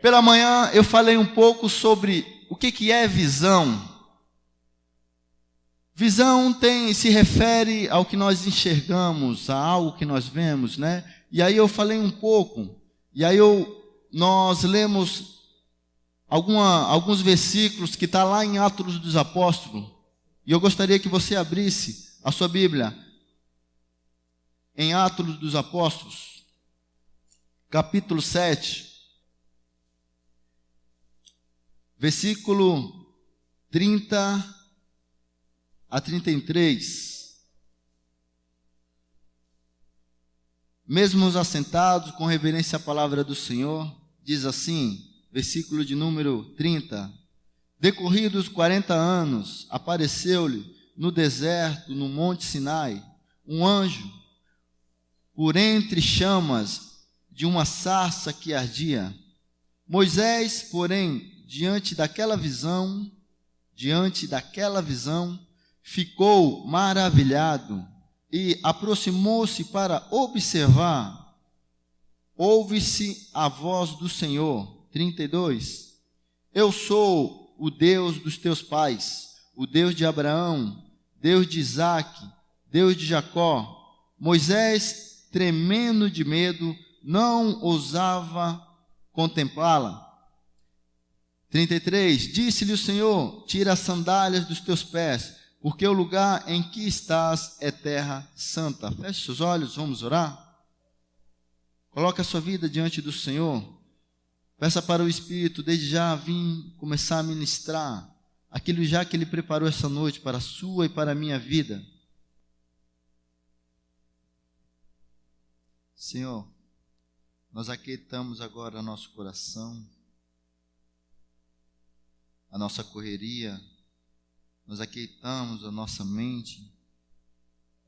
Pela manhã eu falei um pouco sobre o que é visão. Visão se refere ao que nós enxergamos, a algo que nós vemos, né? E aí eu falei um pouco, e aí nós lemos alguns versículos que está lá em Atos dos Apóstolos, e eu gostaria que você abrisse a sua Bíblia em Atos dos Apóstolos, capítulo 7, versículo 30 a 33. Mesmo assentados com reverência à palavra do Senhor, diz assim, versículo de número 30. Decorridos 40 anos, apareceu-lhe no deserto, no monte Sinai, um anjo, por entre chamas de uma sarça que ardia. Moisés, porém, diante daquela visão, ficou maravilhado e aproximou-se para observar. Ouve-se a voz do Senhor. 32. Eu sou o Deus dos teus pais, o Deus de Abraão, Deus de Isaque, Deus de Jacó. Moisés, tremendo de medo, não ousava contemplá-la. 33. Disse-lhe o Senhor: tira as sandálias dos teus pés, porque o lugar em que estás é terra santa. Feche seus olhos, vamos orar. Coloque a sua vida diante do Senhor. Peça para o Espírito, desde já, vir começar a ministrar aquilo já que Ele preparou essa noite para a sua e para a minha vida. Senhor, nós aquietamos agora nosso coração, a nossa correria, nós aquietamos a nossa mente.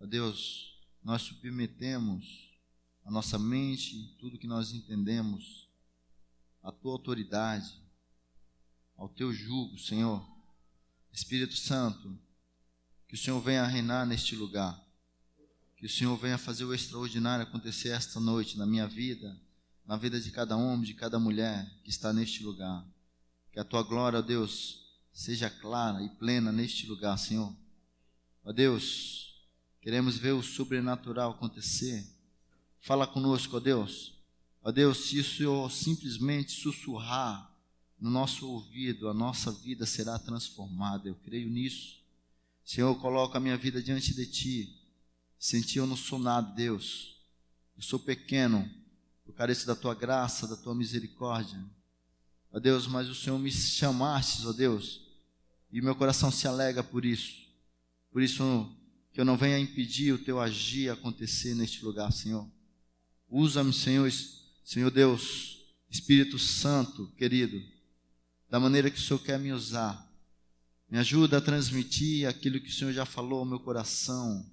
Ó Deus, nós submetemos a nossa mente, tudo que nós entendemos, à Tua autoridade, ao Teu jugo, Senhor. Espírito Santo, que o Senhor venha reinar neste lugar, que o Senhor venha fazer o extraordinário acontecer esta noite na minha vida, na vida de cada homem, de cada mulher que está neste lugar. Que a Tua glória, ó Deus, seja clara e plena neste lugar, Senhor. Ó Deus, queremos ver o sobrenatural acontecer. Fala conosco, ó Deus. Ó Deus, se o Senhor simplesmente sussurrar no nosso ouvido, a nossa vida será transformada. Eu creio nisso. Senhor, eu coloco a minha vida diante de Ti. Sem Ti eu não sou nada, Deus. Eu sou pequeno. Eu careço da Tua graça, da Tua misericórdia. Ó Deus, mas o Senhor me chamaste, ó Deus, e meu coração se alegra por isso. Por isso que eu não venha impedir o Teu agir acontecer neste lugar, Senhor. Usa-me, Senhor Deus, Espírito Santo, querido, da maneira que o Senhor quer me usar. Me ajuda a transmitir aquilo que o Senhor já falou ao meu coração,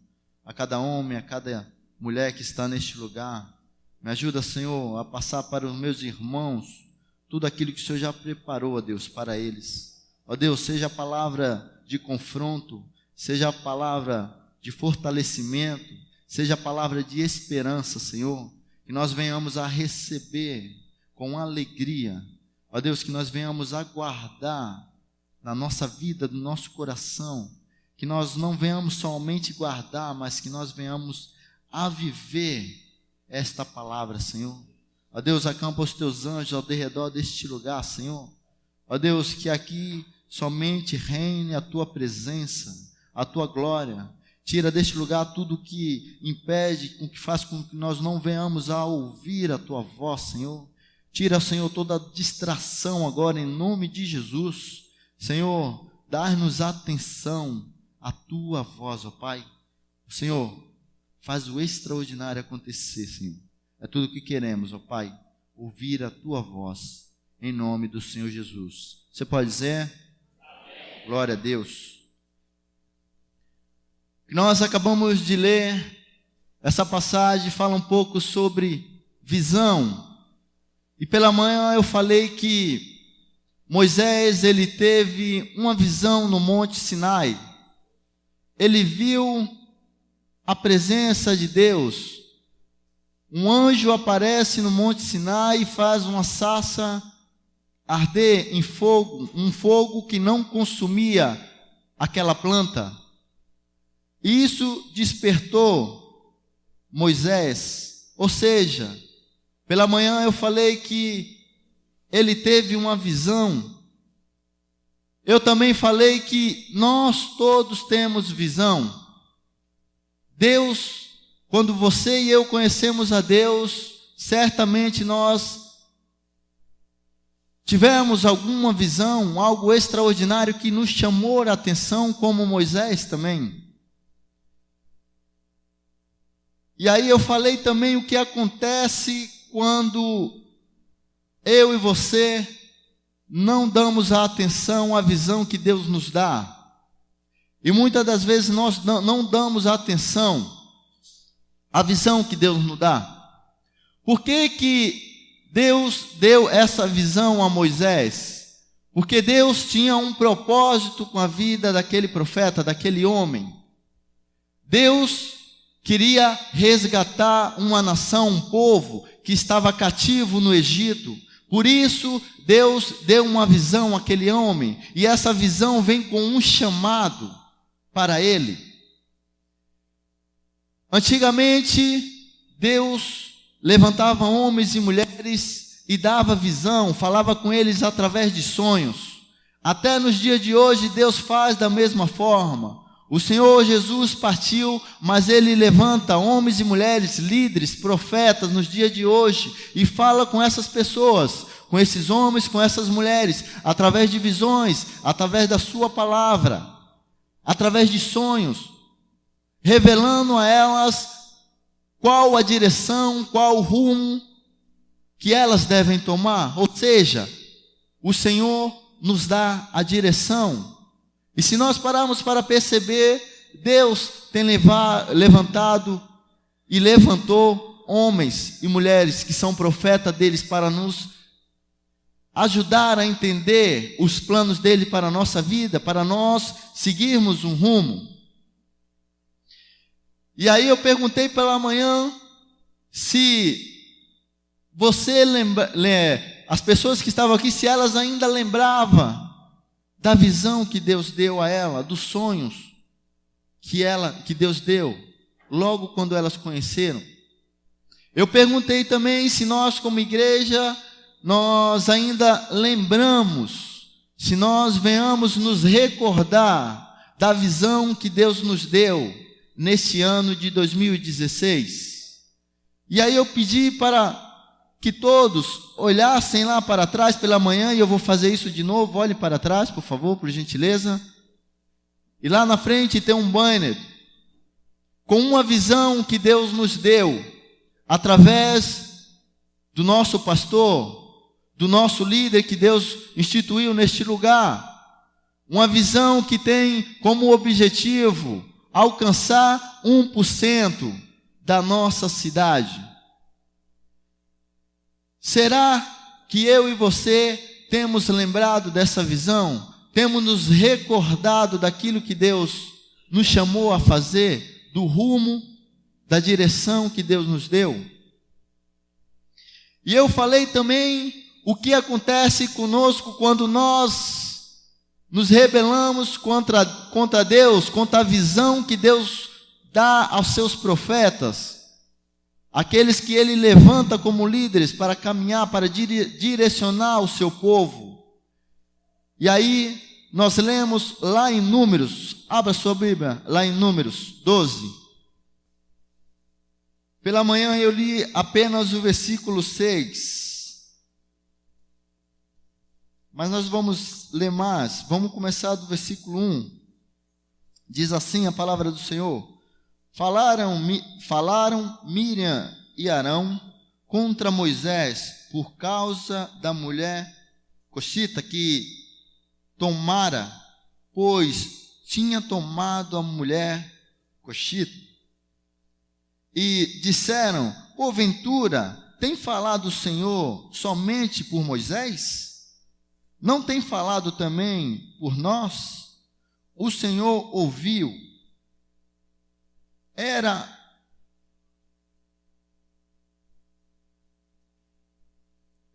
a cada homem, a cada mulher que está neste lugar. Me ajuda, Senhor, a passar para os meus irmãos tudo aquilo que o Senhor já preparou, ó Deus, para eles. Ó Deus, seja a palavra de confronto, seja a palavra de fortalecimento, seja a palavra de esperança, Senhor, que nós venhamos a receber com alegria. Ó Deus, que nós venhamos a guardar na nossa vida, no nosso coração, que nós não venhamos somente guardar, mas que nós venhamos a viver esta palavra, Senhor. Ó Deus, acampa os Teus anjos ao redor deste lugar, Senhor. Ó Deus, que aqui somente reine a Tua presença, a Tua glória. Tira deste lugar tudo que impede, que faz com que nós não venhamos a ouvir a Tua voz, Senhor. Tira, Senhor, toda distração agora em nome de Jesus. Senhor, dá-nos atenção à Tua voz, ó Pai. Senhor, faz o extraordinário acontecer, Senhor. É tudo o que queremos, ó Pai, ouvir a Tua voz, em nome do Senhor Jesus. Você pode dizer? Amém. Glória a Deus. Nós acabamos de ler, essa passagem fala um pouco sobre visão. E pela manhã eu falei que Moisés, ele teve uma visão no Monte Sinai. Ele viu a presença de Deus. Um anjo aparece no Monte Sinai e faz uma sarça arder em fogo, um fogo que não consumia aquela planta. E isso despertou Moisés. Ou seja, pela manhã eu falei que ele teve uma visão. Eu também falei que nós todos temos visão. Deus, quando você e eu conhecemos a Deus, certamente nós tivemos alguma visão, algo extraordinário que nos chamou a atenção, como Moisés também. E aí eu falei também o que acontece quando eu e você não damos a atenção à visão que Deus nos dá. E muitas das vezes nós não damos atenção à visão que Deus nos dá. Por que Deus deu essa visão a Moisés? Porque Deus tinha um propósito com a vida daquele profeta, daquele homem. Deus queria resgatar uma nação, um povo que estava cativo no Egito. Por isso, Deus deu uma visão àquele homem, e essa visão vem com um chamado para ele. Antigamente, Deus levantava homens e mulheres e dava visão, falava com eles através de sonhos. Até nos dias de hoje, Deus faz da mesma forma. O Senhor Jesus partiu, mas Ele levanta homens e mulheres, líderes, profetas nos dias de hoje e fala com essas pessoas, com esses homens, com essas mulheres, através de visões, através da sua palavra, através de sonhos, revelando a elas qual a direção, qual o rumo que elas devem tomar. Ou seja, o Senhor nos dá a direção. E se nós pararmos para perceber, Deus tem levantado e levantou homens e mulheres que são profetas deles para nos ajudar a entender os planos dele para a nossa vida, para nós seguirmos um rumo. E aí eu perguntei pela manhã se você as pessoas que estavam aqui, se elas ainda lembravam da visão que Deus deu a ela, dos sonhos que Deus deu, logo quando elas conheceram. Eu perguntei também se nós como igreja, nós ainda lembramos, se nós venhamos nos recordar da visão que Deus nos deu nesse ano de 2016. E aí eu pedi para que todos olhassem lá para trás pela manhã, e eu vou fazer isso de novo. Olhe para trás, por favor, por gentileza. E lá na frente tem um banner com uma visão que Deus nos deu através do nosso pastor, do nosso líder que Deus instituiu neste lugar. Uma visão que tem como objetivo alcançar 1% da nossa cidade. Será que eu e você temos lembrado dessa visão? Temos nos recordado daquilo que Deus nos chamou a fazer, do rumo, da direção que Deus nos deu? E eu falei também o que acontece conosco quando nós nos rebelamos contra Deus, contra a visão que Deus dá aos seus profetas, aqueles que Ele levanta como líderes para caminhar, para direcionar o seu povo. E aí nós lemos lá em Números, abra sua Bíblia, lá em Números 12. Pela manhã eu li apenas o versículo 6. Mas nós vamos ler mais, vamos começar do versículo 1. Diz assim a palavra do Senhor: Falaram Miriam e Arão contra Moisés por causa da mulher coxita que tomara, pois tinha tomado a mulher coxita. E disseram: porventura tem falado o Senhor somente por Moisés? Não tem falado também por nós? O Senhor ouviu.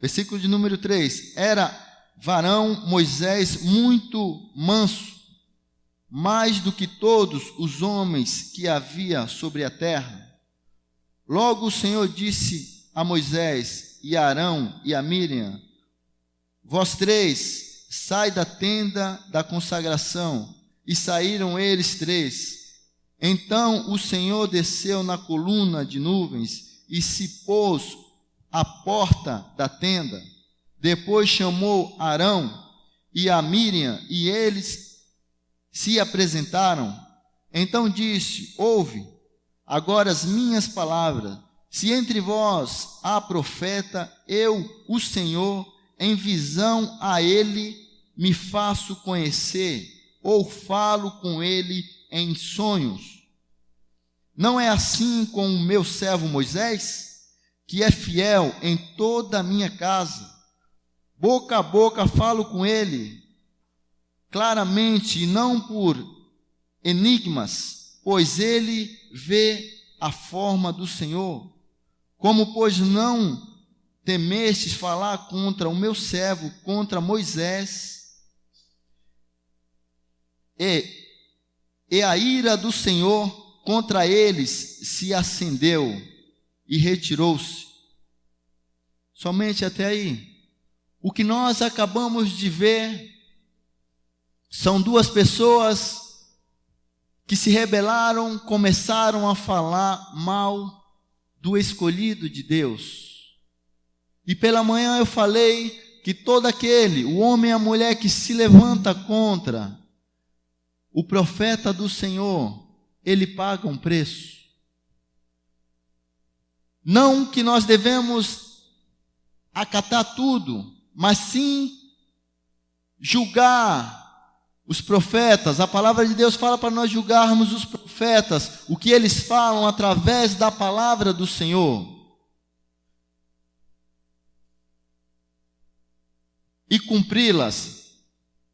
Versículo de número 3. Era varão Moisés muito manso, mais do que todos os homens que havia sobre a terra. Logo o Senhor disse a Moisés e a Arão e a Miriam: vós três, sai da tenda da consagração. E saíram eles três. Então o Senhor desceu na coluna de nuvens e se pôs à porta da tenda. Depois chamou Arão e a Miriam, e eles se apresentaram. Então disse: ouve agora as minhas palavras. Se entre vós há profeta, eu, o Senhor, em visão a ele me faço conhecer, ou falo com ele em sonhos. Não é assim com o meu servo Moisés, que é fiel em toda a minha casa. Boca a boca falo com ele, claramente, e não por enigmas, pois ele vê a forma do Senhor. Como, pois, não temestes falar contra o meu servo, contra Moisés, e a ira do Senhor contra eles se acendeu e retirou-se. Somente até aí. O que nós acabamos de ver são duas pessoas que se rebelaram, começaram a falar mal do escolhido de Deus. E pela manhã eu falei que todo aquele, o homem e a mulher que se levanta contra o profeta do Senhor, ele paga um preço. Não que nós devemos acatar tudo, mas sim julgar os profetas. A palavra de Deus fala para nós julgarmos os profetas, o que eles falam através da palavra do Senhor. E cumpri-las.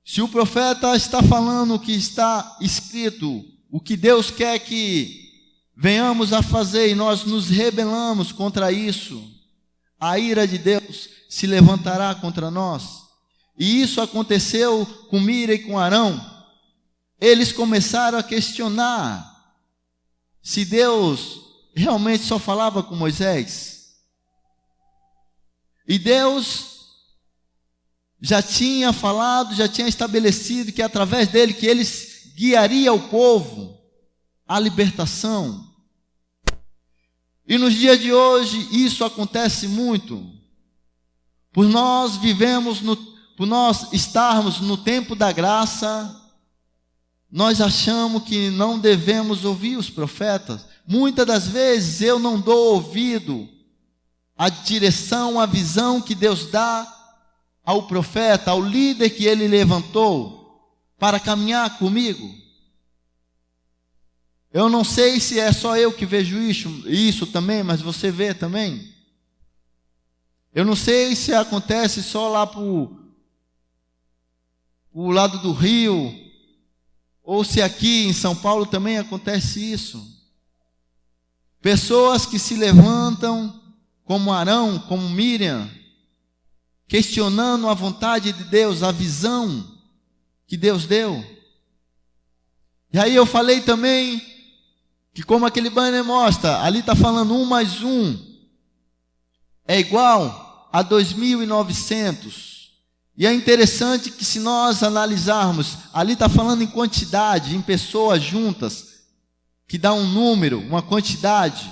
Se o profeta está falando o que está escrito, o que Deus quer que venhamos a fazer, e nós nos rebelamos contra isso, a ira de Deus se levantará contra nós. E isso aconteceu com Miriam e com Arão. Eles começaram a questionar se Deus realmente só falava com Moisés. E Deus já tinha falado, já tinha estabelecido que através dele que eles guiaria o povo à libertação. E nos dias de hoje isso acontece muito. Por nós estarmos no tempo da graça, nós achamos que não devemos ouvir os profetas. Muitas das vezes eu não dou ouvido à direção, à visão que Deus dá ao profeta, ao líder que ele levantou para caminhar comigo. Eu não sei se é só eu que vejo isso também, mas você vê também. Eu não sei se acontece só lá para o lado do Rio, ou se aqui em São Paulo também acontece isso. Pessoas que se levantam como Arão, como Miriam, questionando a vontade de Deus, a visão que Deus deu. E aí eu falei também que, como aquele banner mostra, ali está falando 1 mais 1 é igual a 2.900. E é interessante que, se nós analisarmos, ali está falando em quantidade, em pessoas juntas, que dá um número, uma quantidade.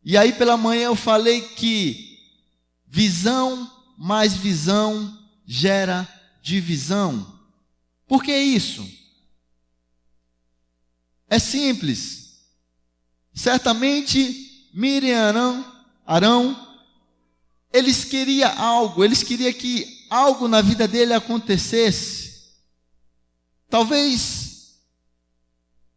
E aí pela manhã eu falei que visão mais visão gera divisão. Por que isso? É simples. Certamente Miriam e Arão, eles queriam algo, eles queriam que algo na vida dele acontecesse. Talvez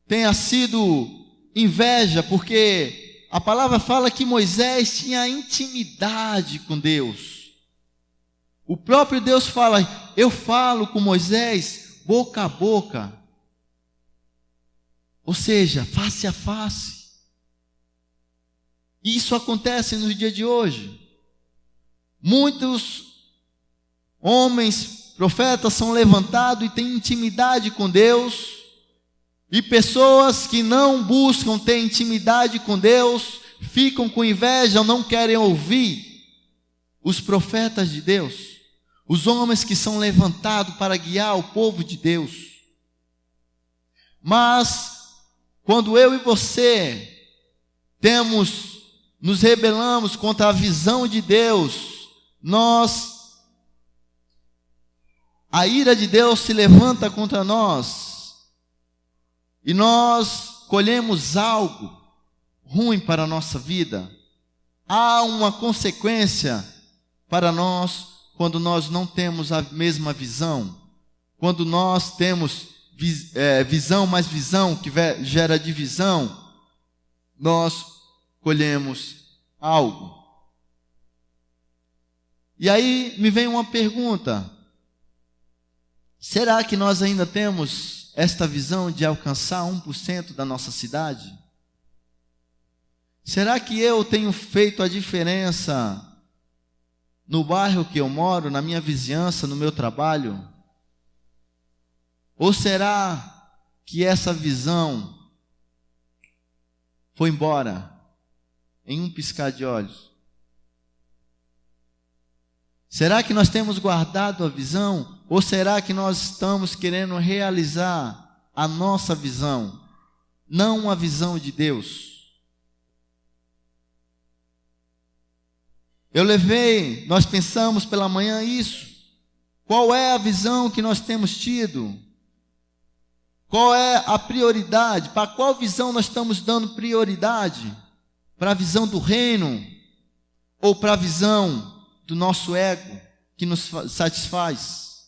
tenha sido inveja, porque a palavra fala que Moisés tinha intimidade com Deus. O próprio Deus fala: eu falo com Moisés boca a boca. Ou seja, face a face. E isso acontece no dia de hoje. Muitos homens profetas são levantados e têm intimidade com Deus, e pessoas que não buscam ter intimidade com Deus, ficam com inveja, não querem ouvir os profetas de Deus, os homens que são levantados para guiar o povo de Deus. Mas, quando eu e você nos rebelamos contra a visão de Deus, a ira de Deus se levanta contra nós, e nós colhemos algo ruim para a nossa vida. Há uma consequência para nós quando nós não temos a mesma visão, quando nós temos visão mais visão que gera divisão, nós colhemos algo. E aí me vem uma pergunta: será que nós ainda temos esta visão de alcançar 1% da nossa cidade? Será que eu tenho feito a diferença no bairro que eu moro, na minha vizinhança, no meu trabalho? Ou será que essa visão foi embora em um piscar de olhos? Será que nós temos guardado a visão? Ou será que nós estamos querendo realizar a nossa visão, não a visão de Deus? Nós pensamos pela manhã isso. Qual é a visão que nós temos tido? Qual é a prioridade? Para qual visão nós estamos dando prioridade? Para a visão do reino? Ou para a visão do nosso ego, que nos satisfaz?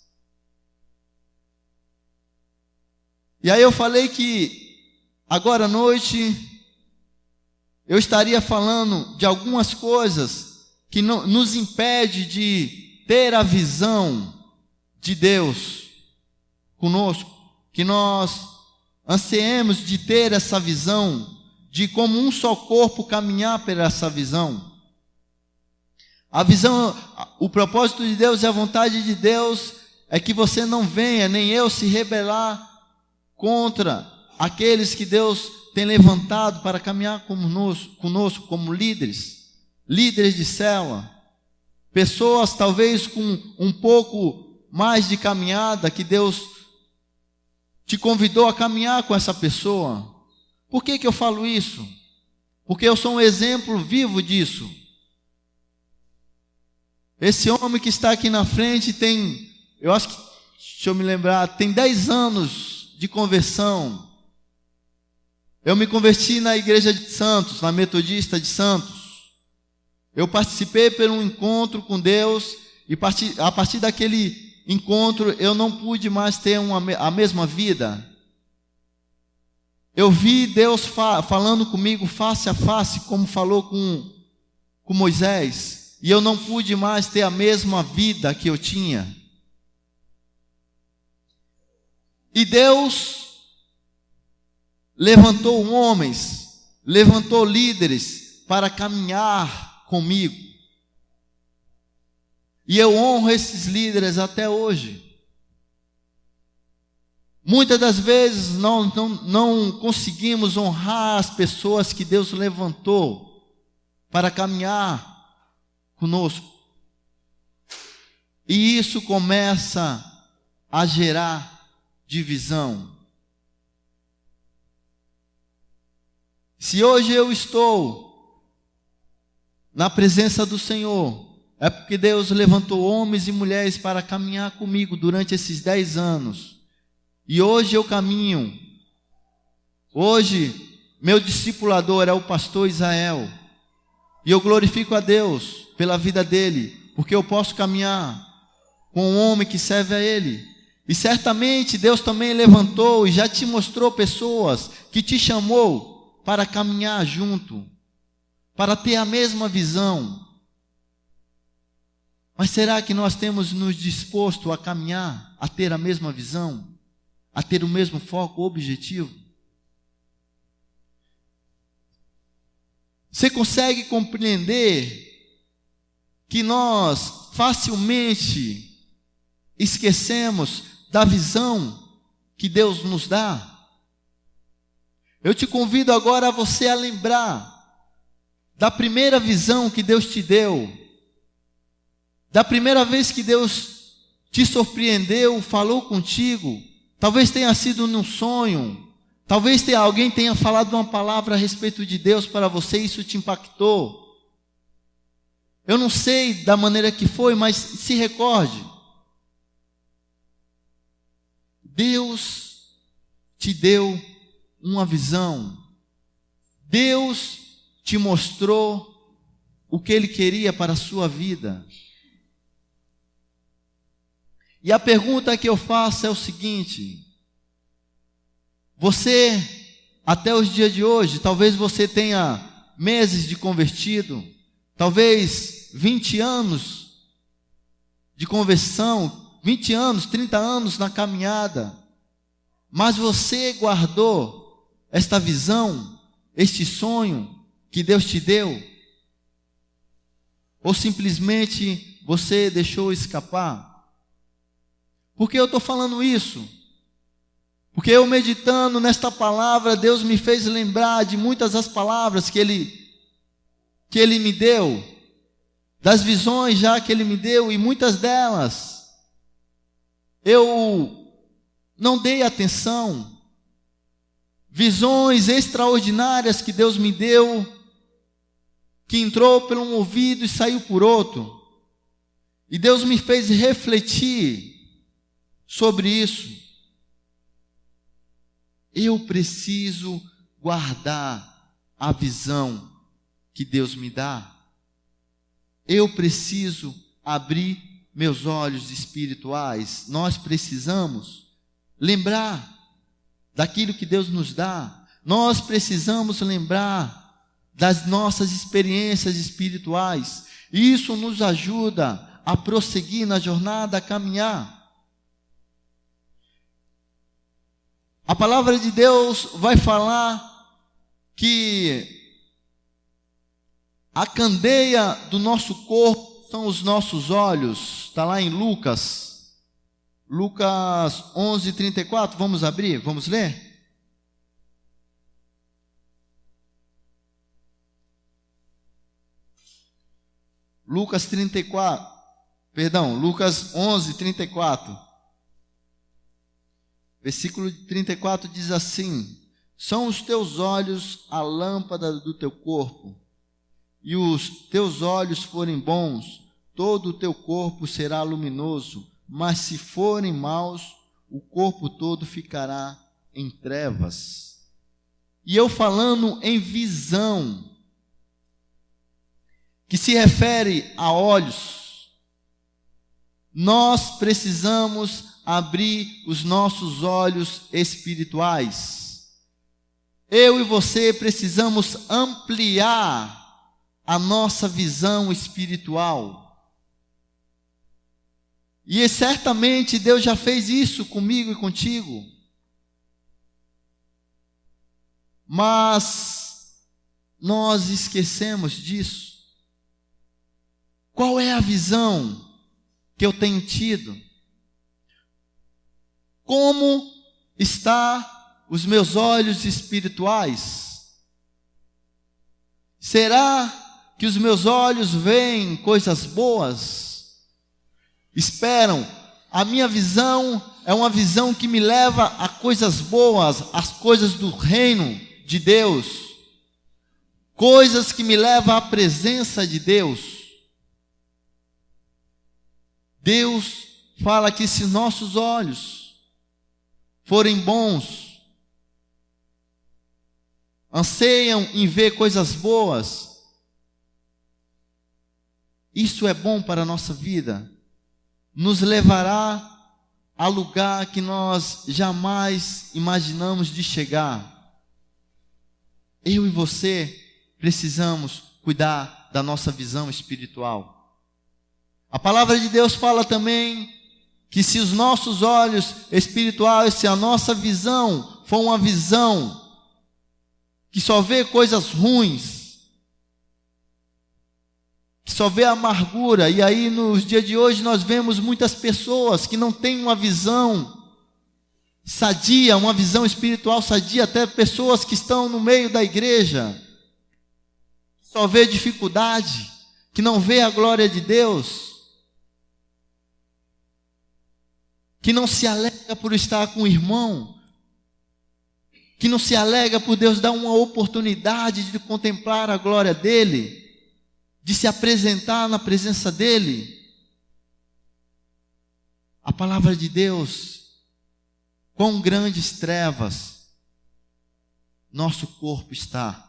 E aí eu falei que agora à noite eu estaria falando de algumas coisas que nos impede de ter a visão de Deus conosco, que nós ansiemos de ter essa visão, de como um só corpo caminhar por essa visão. A visão, o propósito de Deus e a vontade de Deus é que você não venha, nem eu, se rebelar contra aqueles que Deus tem levantado para caminhar conosco como líderes de célula, pessoas talvez com um pouco mais de caminhada, que Deus te convidou a caminhar com essa pessoa. Por que eu falo isso? Porque eu sou um exemplo vivo disso. Esse homem que está aqui na frente tem, eu acho que, deixa eu me lembrar, tem 10 anos de conversão. Eu me converti na igreja de Santos, na Metodista de Santos. Eu participei por um encontro com Deus, e a partir daquele encontro eu não pude mais ter a mesma vida. Eu vi Deus falando comigo face a face, como falou com Moisés, e eu não pude mais ter a mesma vida que eu tinha. E Deus levantou homens, levantou líderes para caminhar comigo. E eu honro esses líderes até hoje. Muitas das vezes não conseguimos honrar as pessoas que Deus levantou para caminhar conosco. E isso começa a gerar divisão. Se hoje eu estou na presença do Senhor, é porque Deus levantou homens e mulheres para caminhar comigo durante esses 10 anos. E hoje eu caminho. Hoje, meu discipulador é o pastor Israel. E eu glorifico a Deus pela vida dele, porque eu posso caminhar com um homem que serve a Ele. E certamente Deus também levantou e já te mostrou pessoas que te chamou para caminhar junto, para ter a mesma visão. Mas será que nós temos nos disposto a caminhar, a ter a mesma visão, a ter o mesmo foco, objetivo? Você consegue compreender que nós facilmente esquecemos da visão que Deus nos dá. Eu te convido agora a você a lembrar da primeira visão que Deus te deu, da primeira vez que Deus te surpreendeu, falou contigo. Talvez tenha sido num sonho, talvez alguém tenha falado uma palavra a respeito de Deus para você e isso te impactou. Eu não sei da maneira que foi, mas se recorde. Deus te deu uma visão. Deus te mostrou o que Ele queria para a sua vida. E a pergunta que eu faço é o seguinte: você, até os dias de hoje, talvez você tenha meses de convertido, talvez 20 anos de conversão, 20 anos, 30 anos na caminhada, mas você guardou esta visão, este sonho que Deus te deu? Ou simplesmente você deixou escapar? Por que eu estou falando isso? Porque eu meditando nesta palavra, Deus me fez lembrar de muitas das palavras que Ele me deu, das visões já que Ele me deu, e muitas delas eu não dei atenção. Visões extraordinárias que Deus me deu, que entrou por um ouvido e saiu por outro. E Deus me fez refletir sobre isso. Eu preciso guardar a visão que Deus me dá. Eu preciso abrir meus olhos espirituais. Nós precisamos lembrar daquilo que Deus nos dá. Nós precisamos lembrar das nossas experiências espirituais. Isso nos ajuda a prosseguir na jornada, a caminhar. A palavra de Deus vai falar que a candeia do nosso corpo são os nossos olhos. Está lá em Lucas 11:34. Vamos abrir? Vamos ler? Lucas 11:34. Versículo 34 diz assim: são os teus olhos a lâmpada do teu corpo, e os teus olhos forem bons, todo o teu corpo será luminoso, mas se forem maus, o corpo todo ficará em trevas. E eu falando em visão, que se refere a olhos, nós precisamos abrir os nossos olhos espirituais. Eu e você precisamos ampliar a nossa visão espiritual. E certamente Deus já fez isso comigo e contigo. Mas nós esquecemos disso. Qual é a visão que eu tenho tido? Como está os meus olhos espirituais? Será que os meus olhos veem coisas boas? Esperam? A minha visão é uma visão que me leva a coisas boas, as coisas do reino de Deus, coisas que me levam à presença de Deus. Deus fala que se nossos olhos forem bons, anseiam em ver coisas boas, isso é bom para a nossa vida, nos levará a lugar que nós jamais imaginamos de chegar. Eu e você precisamos cuidar da nossa visão espiritual. A palavra de Deus fala também que se os nossos olhos espirituais, se a nossa visão for uma visão que só vê coisas ruins, que só vê a amargura. E aí nos dias de hoje nós vemos muitas pessoas que não têm uma visão sadia, uma visão espiritual sadia, até pessoas que estão no meio da igreja, só vê dificuldade, que não vê a glória de Deus, que não se alegra por estar com o irmão, que não se alegra por Deus dar uma oportunidade de contemplar a glória dele, de se apresentar na presença dele. A palavra de Deus, quão grandes trevas nosso corpo está,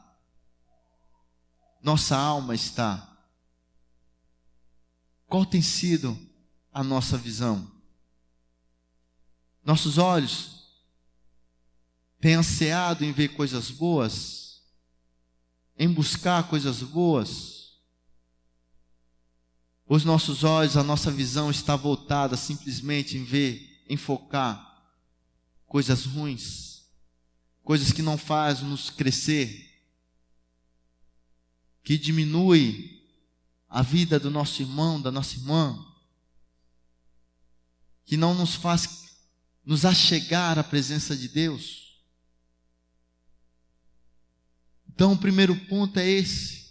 nossa alma está. Qual tem sido a nossa visão? Nossos olhos têm ansiado em ver coisas boas, em buscar coisas boas? Os nossos olhos, a nossa visão está voltada simplesmente em ver, em focar coisas ruins, coisas que não fazem nos crescer, que diminui a vida do nosso irmão, da nossa irmã, que não nos faz nos achegar à presença de Deus. Então o primeiro ponto é esse.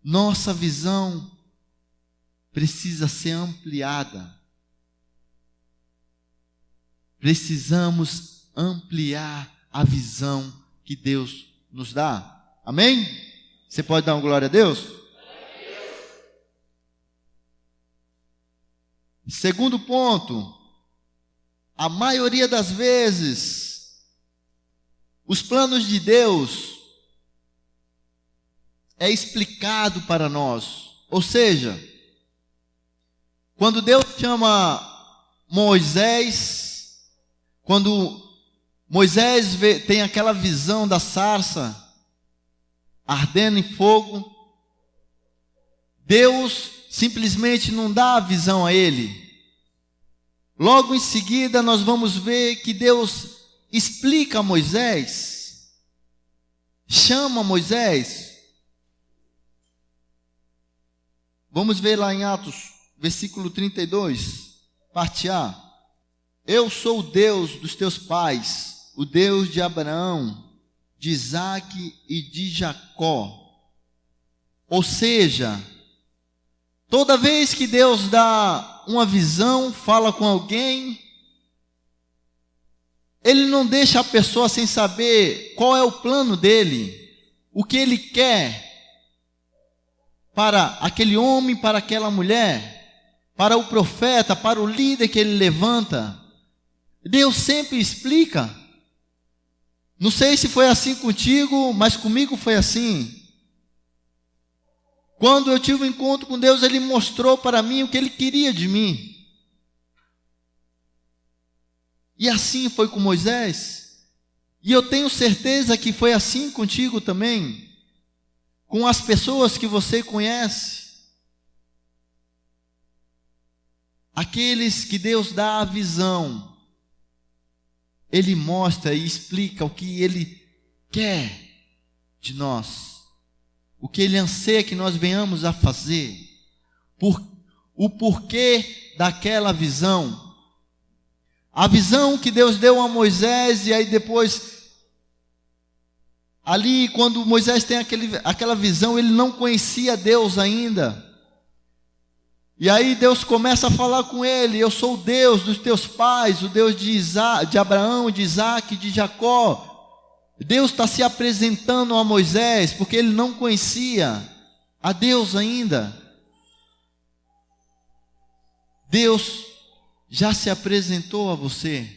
Nossa visão precisa ser ampliada. Precisamos ampliar a visão que Deus nos dá. Amém? Você pode dar uma glória a Deus? Segundo ponto, a maioria das vezes, os planos de Deus é explicado para nós. Ou seja, quando Deus chama Moisés, quando Moisés tem aquela visão da sarça ardendo em fogo, Deus simplesmente não dá a visão a ele. Logo em seguida nós vamos ver que Deus explica a Moisés, chama Moisés. Vamos ver lá em Atos, versículo 32, parte A. Eu sou o Deus dos teus pais, o Deus de Abraão, de Isaque e de Jacó. Ou seja, toda vez que Deus dá uma visão, fala com alguém, Ele não deixa a pessoa sem saber qual é o plano dele, o que Ele quer para aquele homem, para aquela mulher, para o profeta, para o líder que Ele levanta. Deus sempre explica. Não sei se foi assim contigo, mas comigo foi assim. Quando eu tive um encontro com Deus, Ele mostrou para mim o que Ele queria de mim. E assim foi com Moisés. E eu tenho certeza que foi assim contigo também, com as pessoas que você conhece. Aqueles que Deus dá a visão, Ele mostra e explica o que Ele quer de nós, o que Ele anseia que nós venhamos a fazer, o porquê daquela visão. A visão que Deus deu a Moisés, e aí depois, ali quando Moisés tem aquela visão, ele não conhecia Deus ainda. E aí Deus começa a falar com ele: eu sou o Deus dos teus pais, o Deus de Abraão, de Isaque, de Jacó. Deus está se apresentando a Moisés, porque ele não conhecia a Deus ainda. Deus já se apresentou a você.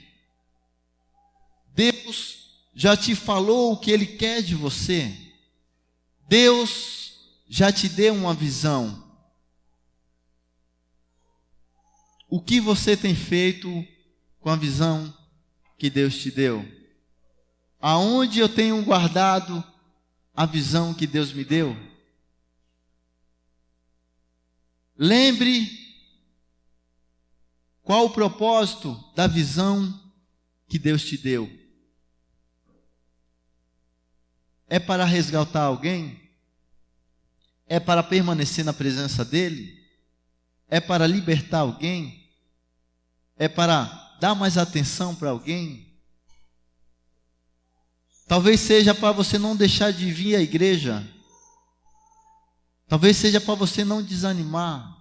Deus já te falou o que Ele quer de você. Deus já te deu uma visão. O que você tem feito com a visão que Deus te deu? Aonde eu tenho guardado a visão que Deus me deu? Lembre qual o propósito da visão que Deus te deu. É para resgatar alguém? É para permanecer na presença dele? É para libertar alguém? É para dar mais atenção para alguém? Talvez seja para você não deixar de vir à igreja. Talvez seja para você não desanimar.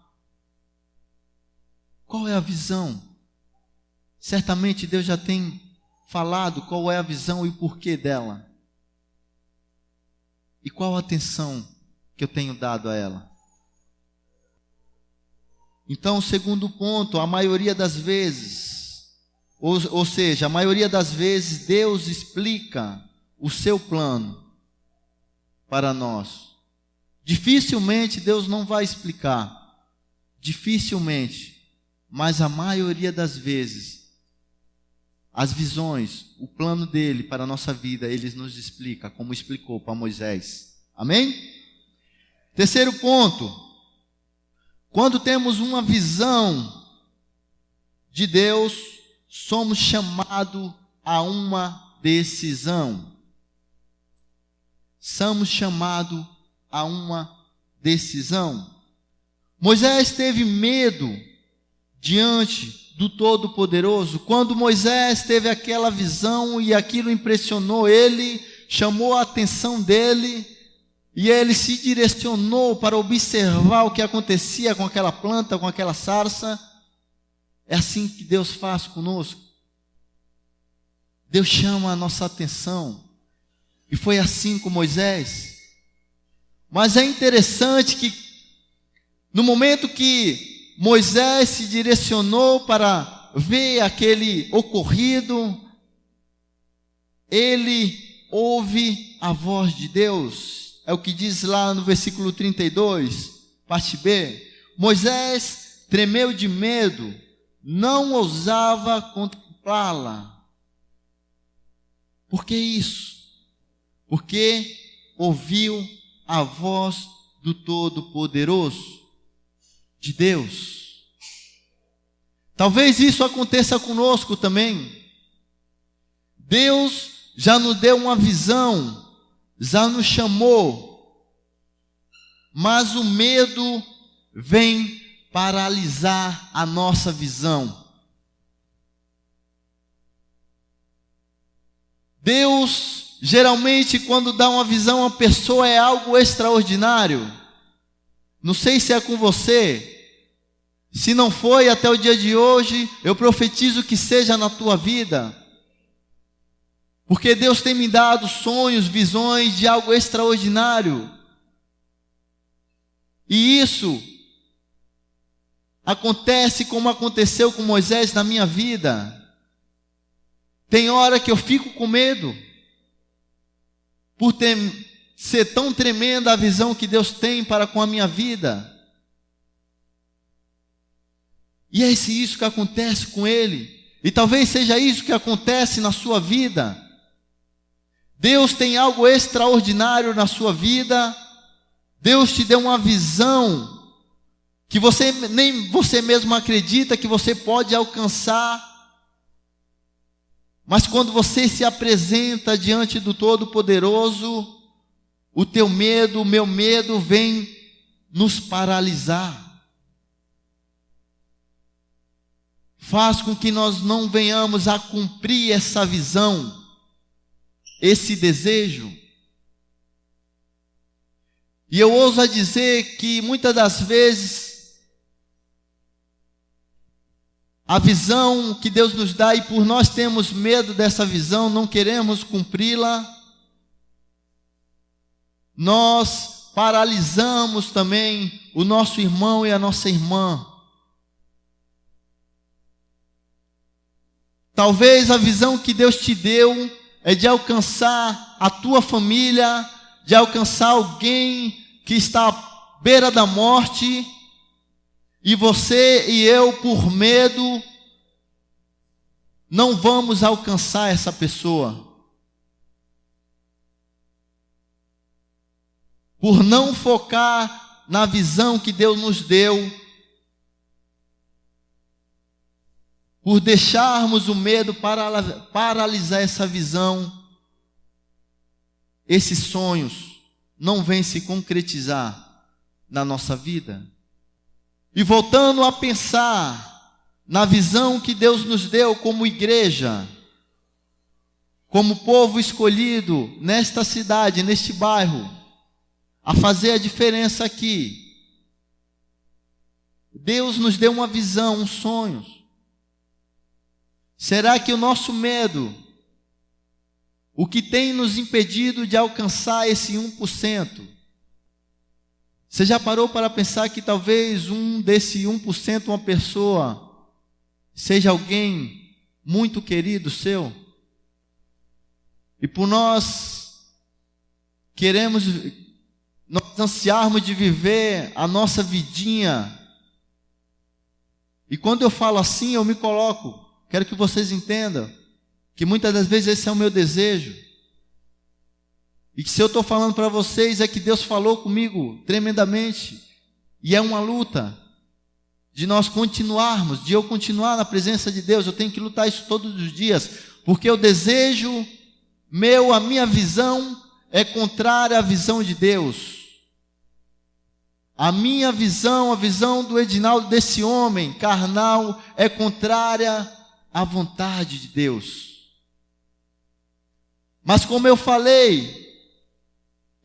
Qual é a visão? Certamente Deus já tem falado qual é a visão e o porquê dela. E qual a atenção que eu tenho dado a ela. Então, o segundo ponto, a maioria das vezes, ou seja, a maioria das vezes Deus explica o seu plano para nós. Dificilmente Deus não vai explicar. Dificilmente. Mas a maioria das vezes, as visões, o plano dele para a nossa vida, ele nos explica, como explicou para Moisés. Amém? Terceiro ponto. Quando temos uma visão de Deus, somos chamados a uma decisão. Somos chamados a uma decisão. Moisés teve medo diante do Todo-Poderoso. Quando Moisés teve aquela visão e aquilo impressionou ele, chamou a atenção dele, e ele se direcionou para observar o que acontecia com aquela planta, com aquela sarça. É assim que Deus faz conosco. Deus chama a nossa atenção. E foi assim com Moisés. Mas é interessante que no momento que Moisés se direcionou para ver aquele ocorrido, ele ouve a voz de Deus. É o que diz lá no versículo 32, parte B. Moisés tremeu de medo, não ousava contemplá-la. Por que isso? Porque ouviu a voz do Todo-Poderoso, de Deus. Talvez isso aconteça conosco também. Deus já nos deu uma visão, já nos chamou, mas o medo vem paralisar a nossa visão. Deus, geralmente, quando dá uma visão a uma pessoa, é algo extraordinário. Não sei se é com você. Se não foi até o dia de hoje, eu profetizo que seja na tua vida. Porque Deus tem me dado sonhos, visões de algo extraordinário. E isso acontece como aconteceu com Moisés na minha vida. Tem hora que eu fico com medo, por ser tão tremenda a visão que Deus tem para com a minha vida. E é isso que acontece com ele. E talvez seja isso que acontece na sua vida. Deus tem algo extraordinário na sua vida. Deus te deu uma visão que nem você mesmo acredita que você pode alcançar. Mas quando você se apresenta diante do Todo-Poderoso, o teu medo, o meu medo vem nos paralisar. Faz com que nós não venhamos a cumprir essa visão, esse desejo. E eu ouso dizer que muitas das vezes a visão que Deus nos dá, e por nós termos medo dessa visão, não queremos cumpri-la, nós paralisamos também o nosso irmão e a nossa irmã. Talvez a visão que Deus te deu é de alcançar a tua família, de alcançar alguém que está à beira da morte, e você e eu, por medo, não vamos alcançar essa pessoa. Por não focar na visão que Deus nos deu, por deixarmos o medo paralisar essa visão, esses sonhos não vêm se concretizar. na nossa vida. E voltando a pensar na visão que Deus nos deu como igreja, como povo escolhido nesta cidade, neste bairro, a fazer a diferença aqui. Deus nos deu uma visão, um sonho. Será que o nosso medo, o que tem nos impedido de alcançar esse 1%? Você já parou para pensar que talvez desse 1%, uma pessoa, seja alguém muito querido seu? E por nós ansiarmos de viver a nossa vidinha. E quando eu falo assim, eu me coloco. Quero que vocês entendam que muitas das vezes esse é o meu desejo. E que se eu estou falando para vocês é que Deus falou comigo tremendamente. E é uma luta de nós continuarmos, de eu continuar na presença de Deus. Eu tenho que lutar isso todos os dias, porque o desejo a minha visão é contrária à visão de Deus. A minha visão, a visão do Edinaldo, desse homem carnal, é contrária à vontade de Deus. Mas como eu falei,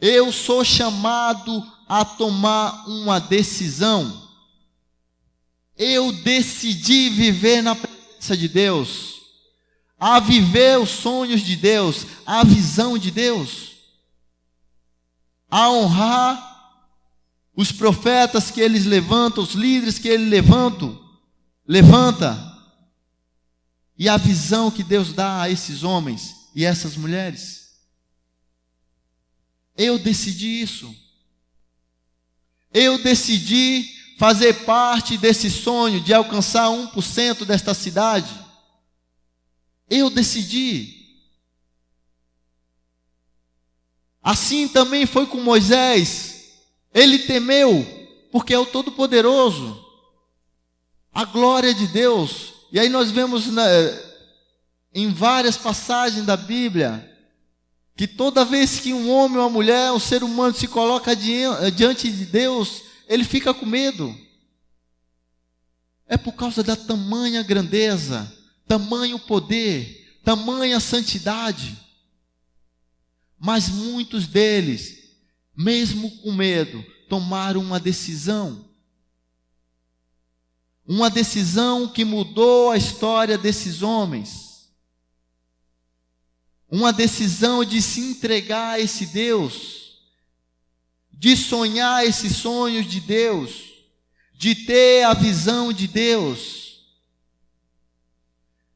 eu sou chamado a tomar uma decisão. Eu decidi viver na presença de Deus, a viver os sonhos de Deus, a visão de Deus, a honrar os profetas que eles levantam, os líderes que ele levanta, e a visão que Deus dá a esses homens e essas mulheres. Eu decidi isso. Eu decidi fazer parte desse sonho de alcançar 1% desta cidade. Eu decidi. Assim também foi com Moisés. Ele temeu, porque é o Todo-Poderoso, a glória de Deus. E aí nós vemos em várias passagens da Bíblia, que toda vez que um homem ou uma mulher, um ser humano se coloca diante de Deus, ele fica com medo. É por causa da tamanha grandeza, tamanho poder, tamanha santidade. Mas muitos deles, mesmo com medo, tomaram uma decisão. Uma decisão que mudou a história desses homens. Uma decisão de se entregar a esse Deus, de sonhar esses sonhos de Deus, de ter a visão de Deus,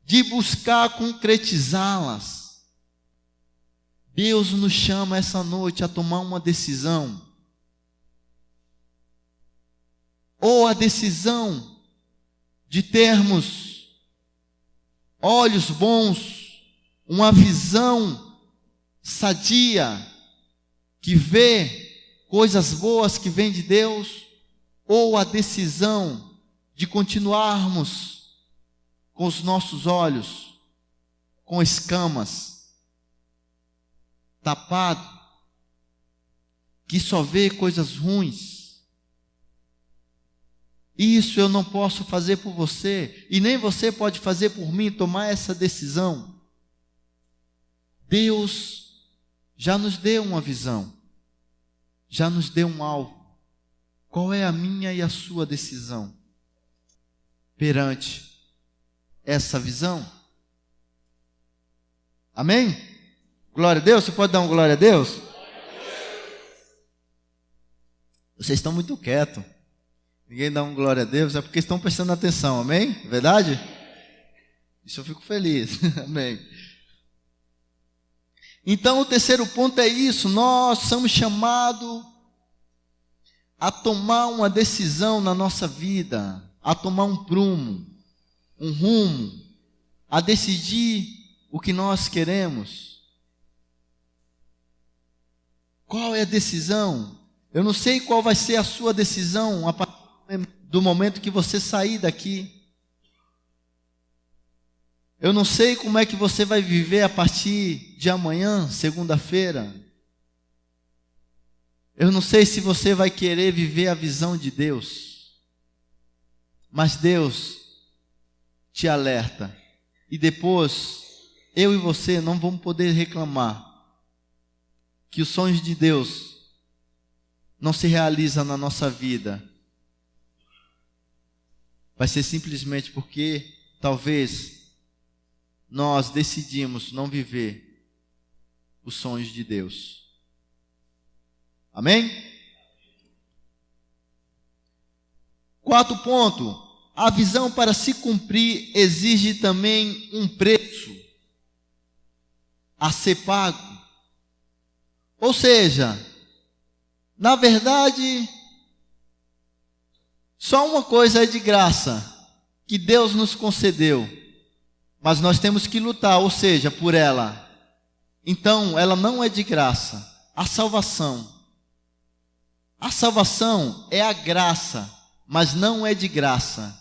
de buscar concretizá-las. Deus nos chama essa noite a tomar uma decisão. Ou a decisão de termos olhos bons, uma visão sadia, que vê coisas boas que vêm de Deus, ou a decisão de continuarmos com os nossos olhos com escamas, tapado, que só vê coisas ruins. Isso eu não posso fazer por você, e nem você pode fazer por mim, tomar essa decisão. Deus já nos deu uma visão, já nos deu um alvo. Qual é a minha e a sua decisão perante essa visão? Amém? Glória a Deus, você pode dar uma glória a Deus? Vocês estão muito quietos. Ninguém dá uma glória a Deus, é porque estão prestando atenção, amém? Verdade? Isso eu fico feliz, amém. Então o terceiro ponto é isso, nós somos chamados a tomar uma decisão na nossa vida, a tomar um prumo, um rumo, a decidir o que nós queremos. Qual é a decisão? Eu não sei qual vai ser a sua decisão a partir do momento que você sair daqui. Eu não sei como é que você vai viver a partir de amanhã, segunda-feira. Eu não sei se você vai querer viver a visão de Deus, mas Deus te alerta. E depois, eu e você não vamos poder reclamar que os sonhos de Deus não se realizam na nossa vida. Vai ser simplesmente porque talvez nós decidimos não viver os sonhos de Deus. Amém? Quarto ponto, a visão para se cumprir exige também um preço a ser pago. Ou seja, na verdade, só uma coisa é de graça, que Deus nos concedeu, mas nós temos que lutar, ou seja, por ela. Então, ela não é de graça. A salvação é a graça, mas não é de graça.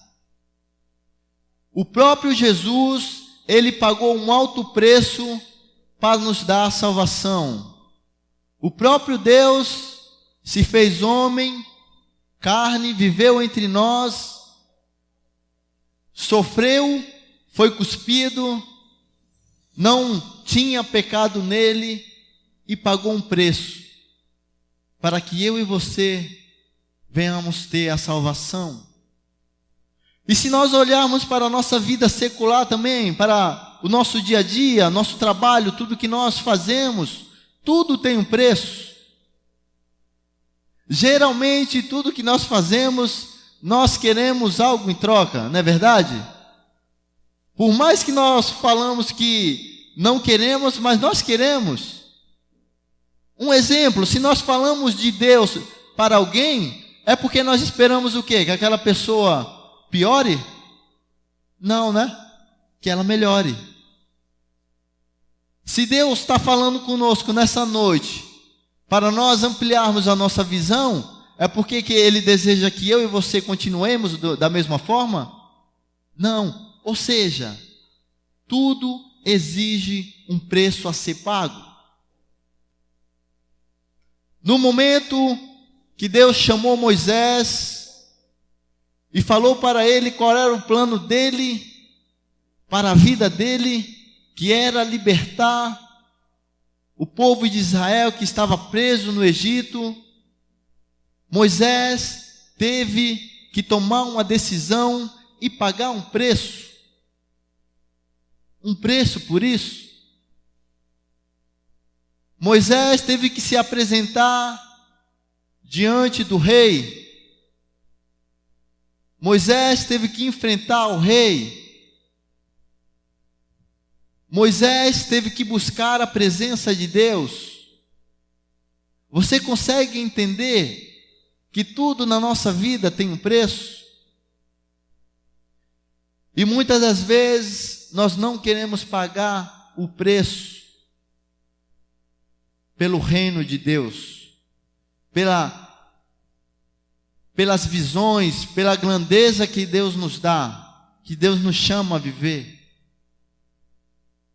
O próprio Jesus, ele pagou um alto preço para nos dar a salvação. O próprio Deus se fez homem, carne, viveu entre nós, sofreu, foi cuspido, não tinha pecado nele e pagou um preço para que eu e você venhamos ter a salvação. E se nós olharmos para a nossa vida secular também, para o nosso dia a dia, nosso trabalho, tudo que nós fazemos, tudo tem um preço. Geralmente, tudo que nós fazemos, nós queremos algo em troca, não é verdade? Por mais que nós falamos que não queremos, mas nós queremos. Um exemplo, se nós falamos de Deus para alguém, é porque nós esperamos o quê? Que aquela pessoa piore? Não, né? Que ela melhore. Se Deus está falando conosco nessa noite, para nós ampliarmos a nossa visão, é porque que Ele deseja que eu e você continuemos da mesma forma? Não. Ou seja, tudo exige um preço a ser pago. No momento que Deus chamou Moisés e falou para ele qual era o plano dele, para a vida dele, que era libertar o povo de Israel que estava preso no Egito, Moisés teve que tomar uma decisão e pagar um preço por isso. Moisés teve que se apresentar diante do rei. Moisés teve que enfrentar o rei. Moisés teve que buscar a presença de Deus. Você consegue entender que tudo na nossa vida tem um preço? E muitas das vezes nós não queremos pagar o preço pelo reino de Deus, pelas visões, pela grandeza que Deus nos dá, que Deus nos chama a viver.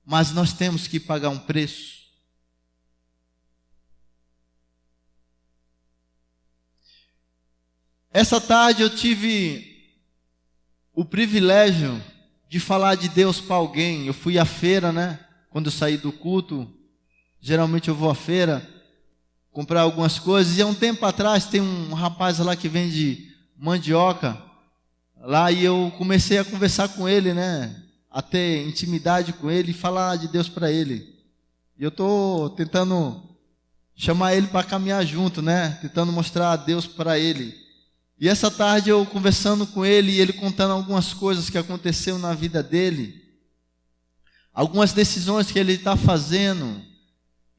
Mas nós temos que pagar um preço. Essa tarde eu tive o privilégio de falar de Deus para alguém. Eu fui à feira, né? Quando eu saí do culto, geralmente eu vou à feira comprar algumas coisas. E há um tempo atrás tem um rapaz lá que vende mandioca lá, e eu comecei a conversar com ele, né? A ter intimidade com ele e falar de Deus para ele. E eu estou tentando chamar ele para caminhar junto, né? Tentando mostrar a Deus para ele. E essa tarde eu conversando com ele e ele contando algumas coisas que aconteceu na vida dele, algumas decisões que ele está fazendo.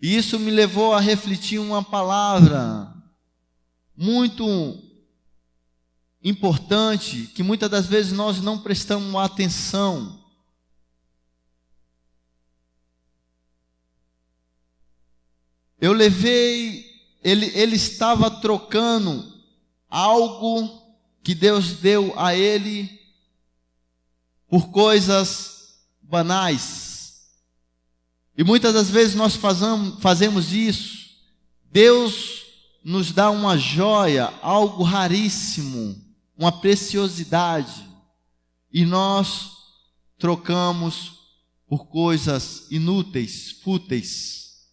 E isso me levou a refletir uma palavra muito importante, que muitas das vezes nós não prestamos atenção. Eu levei, ele estava trocando algo que Deus deu a ele por coisas banais. E muitas das vezes nós fazemos isso. Deus nos dá uma joia, algo raríssimo, uma preciosidade, e nós trocamos por coisas inúteis, fúteis.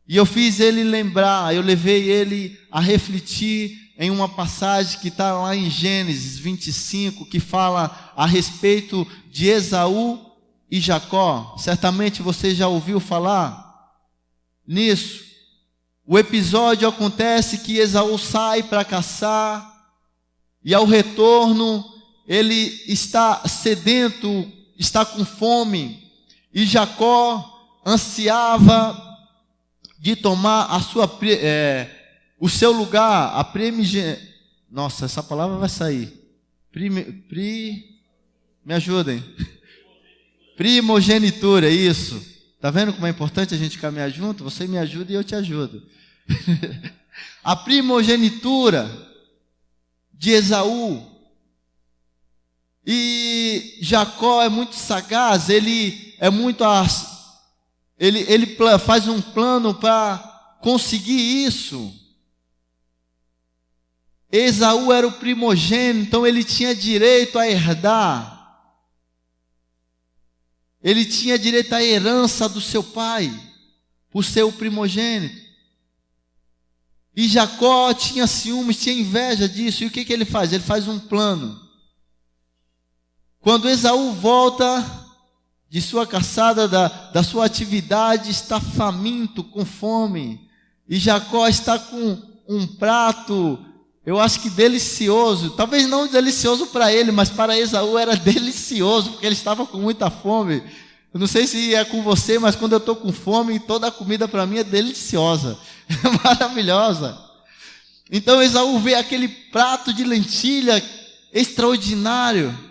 E eu fiz ele lembrar, eu levei ele a refletir em uma passagem que está lá em Gênesis 25, que fala a respeito de Esaú e Jacó. Certamente você já ouviu falar nisso. O episódio acontece que Esaú sai para caçar, e ao retorno ele está sedento, está com fome, e Jacó ansiava de tomar o seu lugar, a nossa, essa palavra vai sair. Me ajudem. Primogenitura, isso. Tá vendo como é importante a gente caminhar junto? Você me ajuda e eu te ajudo. A primogenitura de Esaú. E Jacó é muito sagaz, ele faz um plano para conseguir isso. Esaú era o primogênito, então ele tinha direito a herdar. Ele tinha direito à herança do seu pai, por ser o primogênito. E Jacó tinha ciúmes, tinha inveja disso. E o que ele faz? Ele faz um plano. Quando Esaú volta de sua caçada, da sua atividade, está faminto, com fome, e Jacó está com um prato, eu acho que delicioso, talvez não delicioso para ele, mas para Esaú era delicioso, porque ele estava com muita fome. Eu não sei se é com você, mas quando eu estou com fome, toda a comida para mim é deliciosa, é maravilhosa. Então Esaú vê aquele prato de lentilha extraordinário,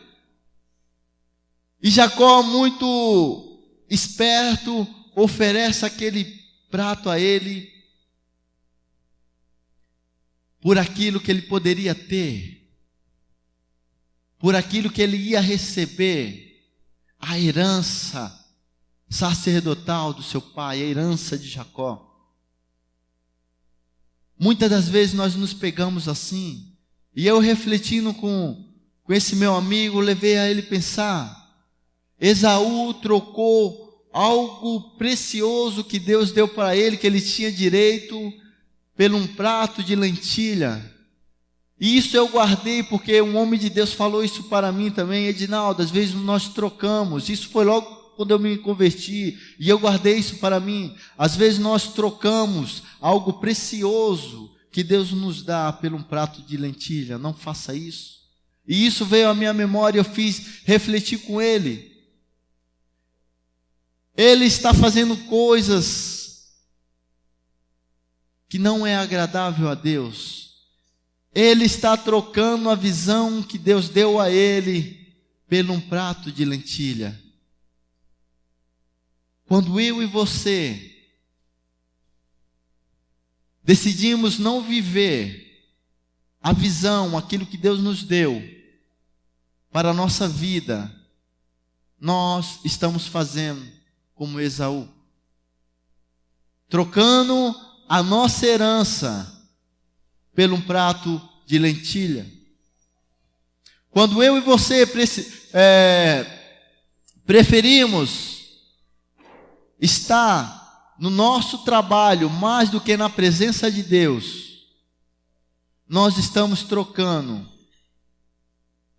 e Jacó, muito esperto, oferece aquele prato a ele, por aquilo que ele poderia ter, por aquilo que ele ia receber, a herança sacerdotal do seu pai, a herança de Jacó. Muitas das vezes nós nos pegamos assim, e eu refletindo com esse meu amigo, levei a ele pensar. Esaú trocou algo precioso que Deus deu para ele, que ele tinha direito, por um prato de lentilha. E isso eu guardei, porque um homem de Deus falou isso para mim também. Edinaldo, às vezes nós trocamos, isso foi logo quando eu me converti, e eu guardei isso para mim. Às vezes nós trocamos algo precioso que Deus nos dá por um prato de lentilha. Não faça isso. E isso veio à minha memória, eu fiz refletir com ele. Ele está fazendo coisas que não é agradável a Deus. Ele está trocando a visão que Deus deu a ele por um prato de lentilha. Quando eu e você decidimos não viver a visão, aquilo que Deus nos deu para a nossa vida, nós estamos fazendo como Esaú, trocando a nossa herança por um prato de lentilha. Quando eu e você preferimos estar no nosso trabalho mais do que na presença de Deus, nós estamos trocando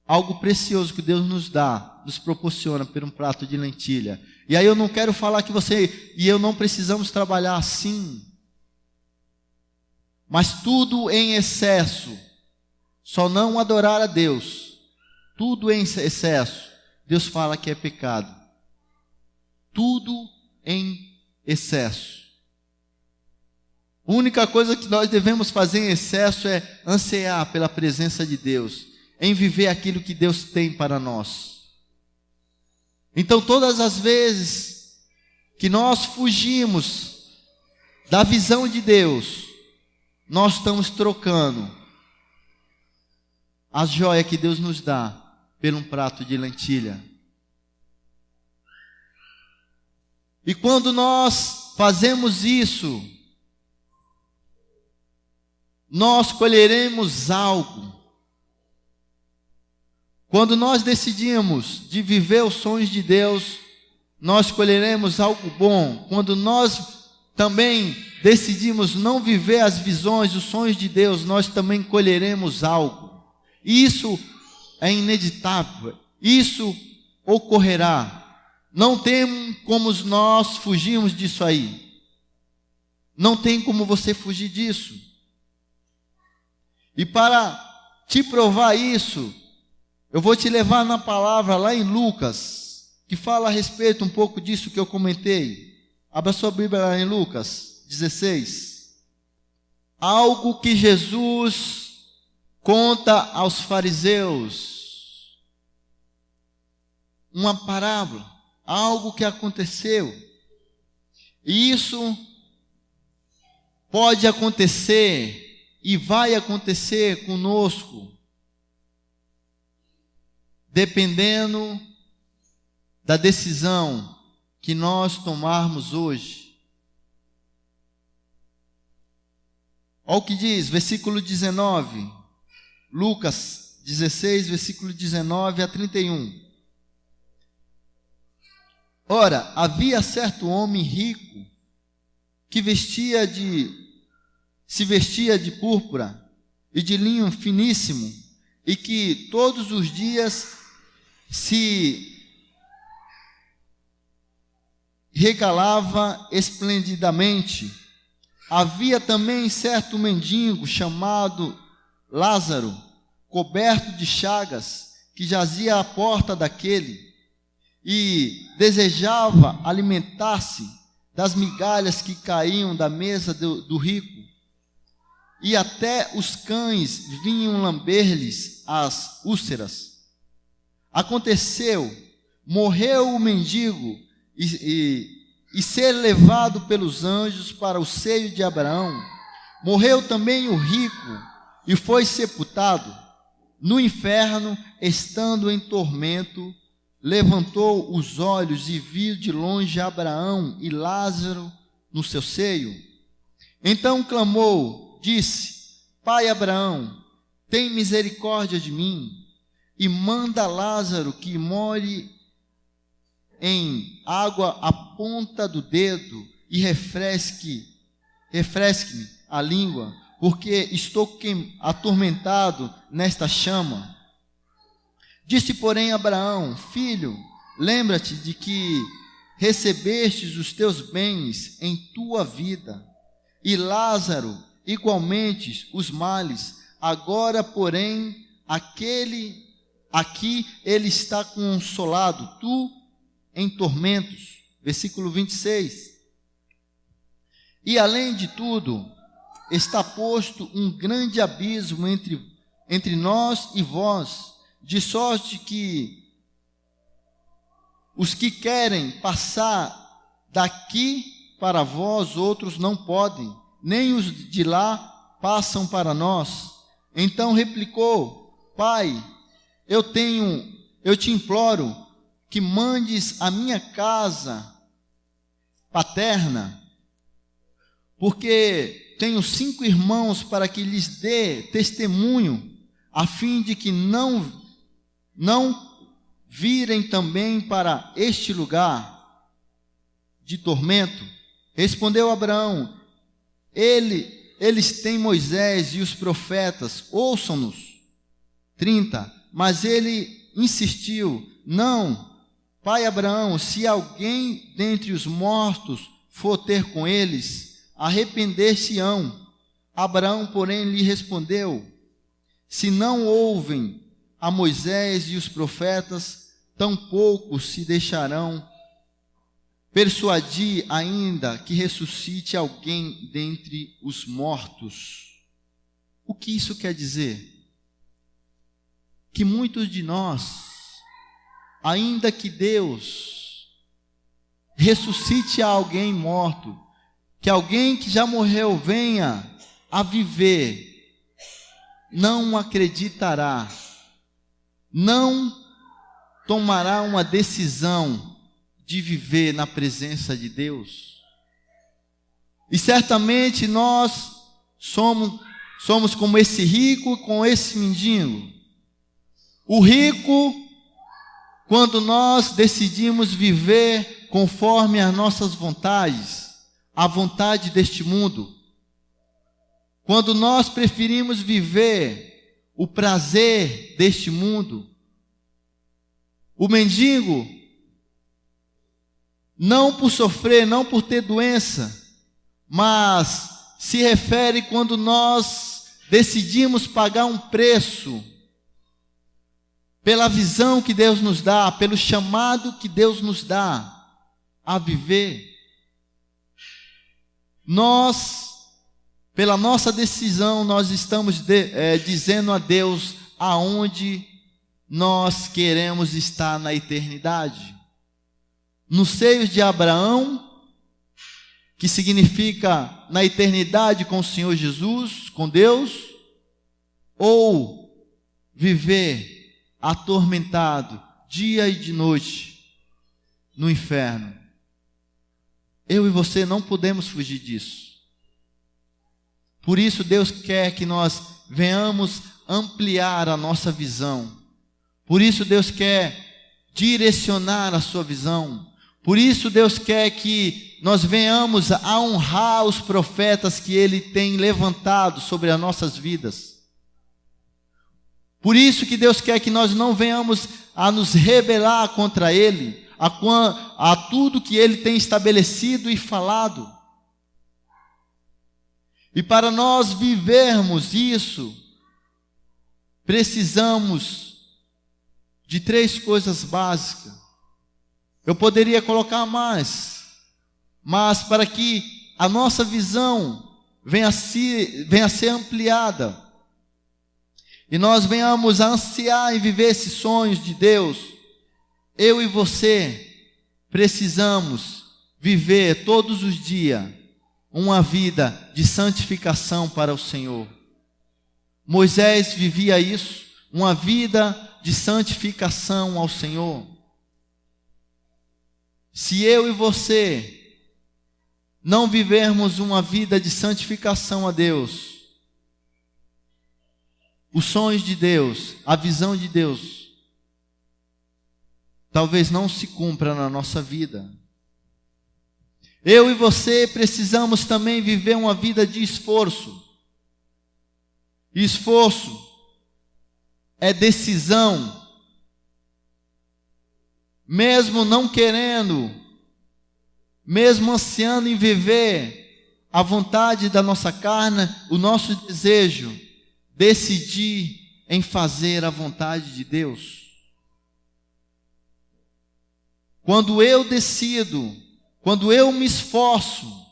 algo precioso que Deus nos dá, nos proporciona por um prato de lentilha. E aí eu não quero falar que você e eu não precisamos trabalhar assim, mas tudo em excesso, só não adorar a Deus, tudo em excesso, Deus fala que é pecado. Tudo em excesso. A única coisa que nós devemos fazer em excesso é ansiar pela presença de Deus, em viver aquilo que Deus tem para nós. Então, todas as vezes que nós fugimos da visão de Deus, nós estamos trocando a joia que Deus nos dá por um prato de lentilha. E quando nós fazemos isso, nós colheremos algo. Quando nós decidimos de viver os sonhos de Deus, nós colheremos algo bom. Quando nós também decidimos não viver as visões, os sonhos de Deus, nós também colheremos algo. Isso é ineditável. Isso ocorrerá. Não tem como nós fugirmos disso aí. Não tem como você fugir disso. E para te provar isso, eu vou te levar na palavra lá em Lucas, que fala a respeito um pouco disso que eu comentei. Abra sua Bíblia lá em Lucas 16. Algo que Jesus conta aos fariseus. Uma parábola, algo que aconteceu. E isso pode acontecer e vai acontecer conosco, dependendo da decisão que nós tomarmos hoje. Olha o que diz, versículo 19, Lucas 16, versículo 19 a 31. Ora, havia certo homem rico que se vestia de púrpura e de linho finíssimo, e que todos os dias se regalava esplendidamente. Havia também certo mendigo chamado Lázaro, coberto de chagas, que jazia à porta daquele, e desejava alimentar-se das migalhas que caíam da mesa do rico. E até os cães vinham lamber-lhes as úlceras. Aconteceu, morreu o mendigo e ser levado pelos anjos para o seio de Abraão. Morreu também o rico e foi sepultado. No inferno, estando em tormento, levantou os olhos e viu de longe Abraão e Lázaro no seu seio. Então clamou, disse: Pai Abraão, tem misericórdia de mim, e manda Lázaro que molhe em água a ponta do dedo e refresque-me a língua, porque estou atormentado nesta chama. Disse, porém, Abraão: Filho, lembra-te de que recebestes os teus bens em tua vida, e Lázaro igualmente os males. Agora, porém, aqui ele está consolado, tu em tormentos. Versículo 26. E além de tudo, está posto um grande abismo entre nós e vós, de sorte que os que querem passar daqui para vós outros não podem, nem os de lá passam para nós. Então replicou: Pai, eu te imploro que mandes a minha casa paterna, porque tenho 5 irmãos, para que lhes dê testemunho, a fim de que não virem também para este lugar de tormento. Respondeu Abraão: Eles têm Moisés e os profetas, ouçam-nos. 30. Mas ele insistiu: Não, pai Abraão, se alguém dentre os mortos for ter com eles, arrepender-se-ão. Abraão, porém, lhe respondeu: Se não ouvem a Moisés e os profetas, tampouco se deixarão persuadir, ainda que ressuscite alguém dentre os mortos. O que isso quer dizer? Que muitos de nós, ainda que Deus ressuscite alguém morto, que alguém que já morreu venha a viver, não acreditará, não tomará uma decisão de viver na presença de Deus. E certamente nós somos como esse rico com esse mendigo. O rico, quando nós decidimos viver conforme as nossas vontades, a vontade deste mundo, quando nós preferimos viver o prazer deste mundo. O mendigo, não por sofrer, não por ter doença, mas se refere quando nós decidimos pagar um preço pela visão que Deus nos dá, pelo chamado que Deus nos dá a viver. Nós, pela nossa decisão, nós estamos dizendo a Deus aonde nós queremos estar na eternidade. Nos seios de Abraão, que significa na eternidade com o Senhor Jesus, com Deus, ou viver atormentado dia e de noite no inferno. Eu e você não podemos fugir disso. Por isso Deus quer que nós venhamos ampliar a nossa visão. Por isso Deus quer direcionar a sua visão. Por isso Deus quer que nós venhamos a honrar os profetas que Ele tem levantado sobre as nossas vidas. Por isso que Deus quer que nós não venhamos a nos rebelar contra Ele, a tudo que Ele tem estabelecido e falado. E para nós vivermos isso, precisamos de 3 coisas básicas. Eu poderia colocar mais, mas para que a nossa visão venha a ser ampliada, e nós venhamos a ansiar em viver esses sonhos de Deus, eu e você precisamos viver todos os dias uma vida de santificação para o Senhor. Moisés vivia isso, uma vida de santificação ao Senhor. Se eu e você não vivermos uma vida de santificação a Deus, os sonhos de Deus, a visão de Deus, talvez não se cumpra na nossa vida. Eu e você precisamos também viver uma vida de esforço. Esforço é decisão. Mesmo não querendo, mesmo ansiando em viver a vontade da nossa carne, o nosso desejo, decidir em fazer a vontade de Deus. Quando eu decido, quando eu me esforço,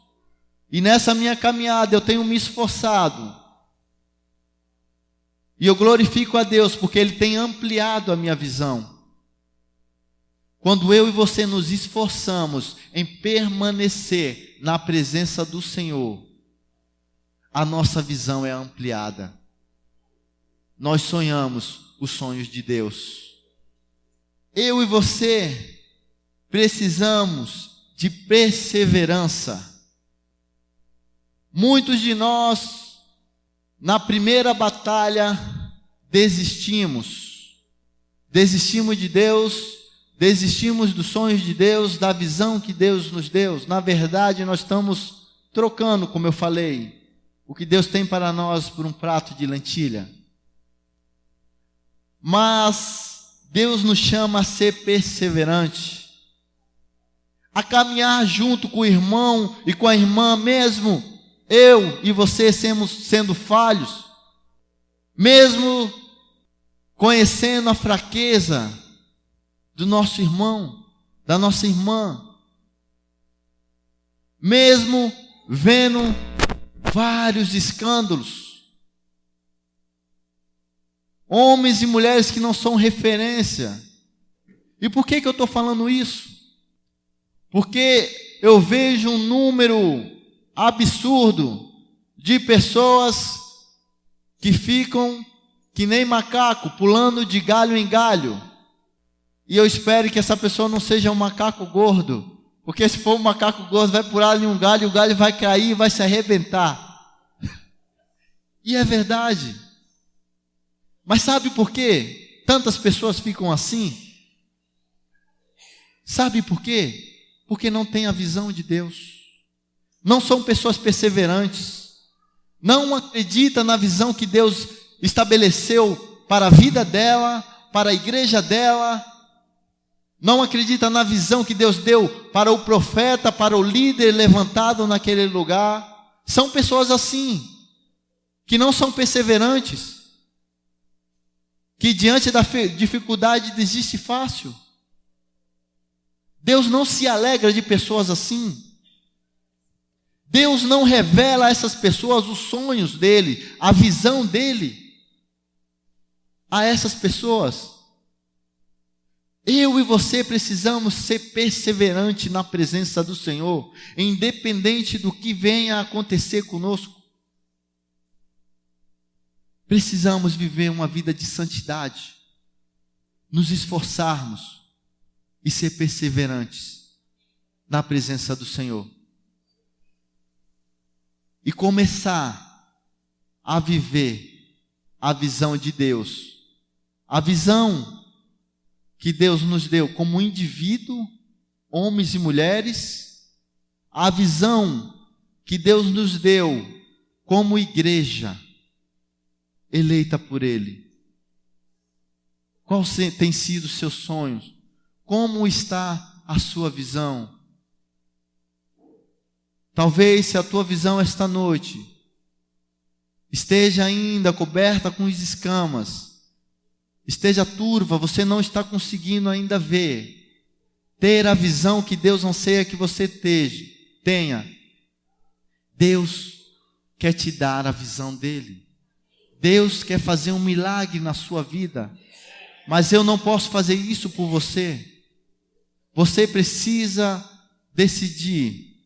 e nessa minha caminhada eu tenho me esforçado, e eu glorifico a Deus porque Ele tem ampliado a minha visão. Quando eu e você nos esforçamos em permanecer na presença do Senhor, a nossa visão é ampliada. Nós sonhamos os sonhos de Deus. Eu e você precisamos de perseverança. Muitos de nós, na primeira batalha, desistimos de Deus, desistimos dos sonhos de Deus, da visão que Deus nos deu. Na verdade, nós estamos trocando, como eu falei, o que Deus tem para nós por um prato de lentilha. Mas Deus nos chama a ser perseverante, a caminhar junto com o irmão e com a irmã, mesmo eu e você sendo falhos, mesmo conhecendo a fraqueza do nosso irmão, da nossa irmã, mesmo vendo vários escândalos, homens e mulheres que não são referência. E por que eu estou falando isso? Porque eu vejo um número absurdo de pessoas que ficam que nem macaco, pulando de galho em galho. E eu espero que essa pessoa não seja um macaco gordo, porque se for um macaco gordo, vai pular em um galho, o galho vai cair e vai se arrebentar. E é verdade. Mas sabe por quê tantas pessoas ficam assim? Sabe por quê? Porque não tem a visão de Deus. Não são pessoas perseverantes. Não acreditam na visão que Deus estabeleceu para a vida dela, para a igreja dela. Não acredita na visão que Deus deu para o profeta, para o líder levantado naquele lugar. São pessoas assim, que não são perseverantes, que diante da dificuldade desiste fácil. Deus não se alegra de pessoas assim. Deus não revela a essas pessoas os sonhos dele, a visão dele a essas pessoas. Eu e você precisamos ser perseverantes na presença do Senhor, independente do que venha a acontecer conosco. Precisamos viver uma vida de santidade, nos esforçarmos e ser perseverantes na presença do Senhor. E começar a viver a visão de Deus. A visão que Deus nos deu como indivíduo, homens e mulheres. A visão que Deus nos deu como igreja, eleita por Ele. Qual tem sido os seus sonhos? Como está a sua visão? Talvez se a tua visão esta noite esteja ainda coberta com escamas, esteja turva, você não está conseguindo ainda ver, ter a visão que Deus anseia que você tenha. Deus quer te dar a visão dele. Deus quer fazer um milagre na sua vida, mas eu não posso fazer isso por você. Você precisa decidir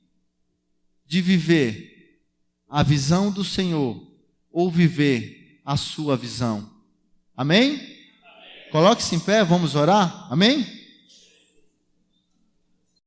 de viver a visão do Senhor ou viver a sua visão. Amém? Coloque-se em pé, vamos orar. Amém?